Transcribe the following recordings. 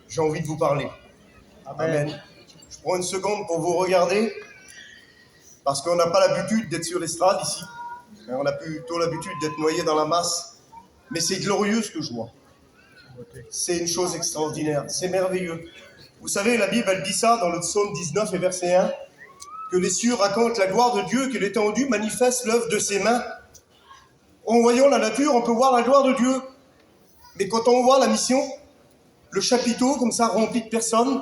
J'ai envie de vous parler. Amen. Je prends une seconde pour vous regarder, parce qu'on n'a pas l'habitude d'être sur l'estrade ici. On a plutôt l'habitude d'être noyé dans la masse. Mais c'est glorieux ce que je vois. C'est une chose extraordinaire. C'est merveilleux. Vous savez, la Bible, elle dit ça dans le psaume 19 et verset 1, que les cieux racontent la gloire de Dieu, que l'étendue manifeste l'œuvre de ses mains. En voyant la nature, on peut voir la gloire de Dieu. Mais quand on voit la mission, le chapiteau comme ça rempli de personnes,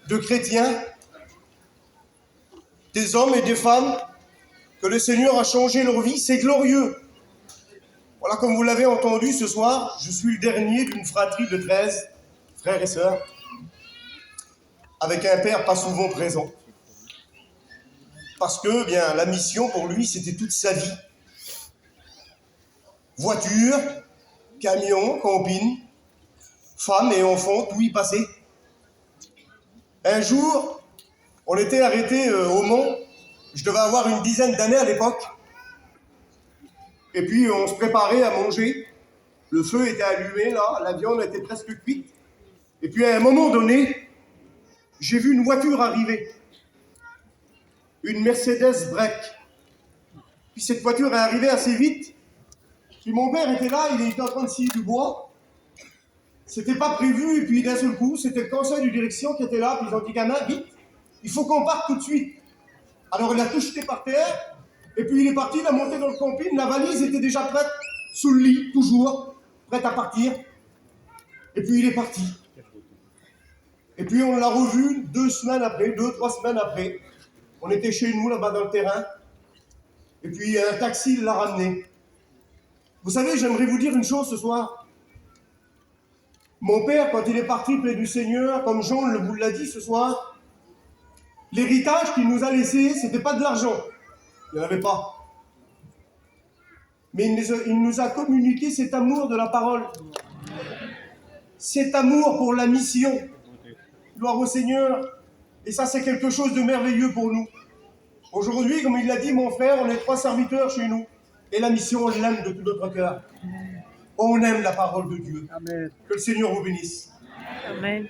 de chrétiens, des hommes et des femmes, que le Seigneur a changé leur vie, c'est glorieux. Voilà, comme vous l'avez entendu ce soir, je suis le dernier d'une fratrie de 13 frères et sœurs, avec un père pas souvent présent. Parce que, bien, la mission pour lui, c'était toute sa vie. Voiture, camion, camping, femmes et enfants, tout y passait. Un jour, on était arrêtés au Mont. Je devais avoir une dizaine d'années à l'époque. Et puis, on se préparait à manger. Le feu était allumé, là, la viande était presque cuite. Et puis, à un moment donné, j'ai vu une voiture arriver. Une Mercedes break. Puis cette voiture est arrivée assez vite. Puis mon père était là, il était en train de scier du bois. C'était pas prévu, et puis d'un seul coup, c'était le conseil de direction qui était là, puis ils ont dit, gamin, vite, il faut qu'on parte tout de suite. Alors il a tout jeté par terre, et puis il est parti, il a monté dans le camping, la valise était déjà prête, sous le lit, toujours, prête à partir. Et puis il est parti. Et puis on l'a revu 2 semaines après, 2-3 semaines après. On était chez nous, là-bas dans le terrain. Et puis un taxi l'a ramené. Vous savez, j'aimerais vous dire une chose ce soir. Mon père, quand il est parti près du Seigneur, comme Jean vous l'a dit ce soir, l'héritage qu'il nous a laissé, c'était pas de l'argent. Il n'y en avait pas. Mais il nous a communiqué cet amour de la parole. Cet amour pour la mission. Gloire au Seigneur. Et ça, c'est quelque chose de merveilleux pour nous. Aujourd'hui, comme il l'a dit, mon frère, on est 3 serviteurs chez nous. Et la mission, on l'aime de tout notre cœur. On aime la parole de Dieu. Amen. Que le Seigneur vous bénisse. Amen.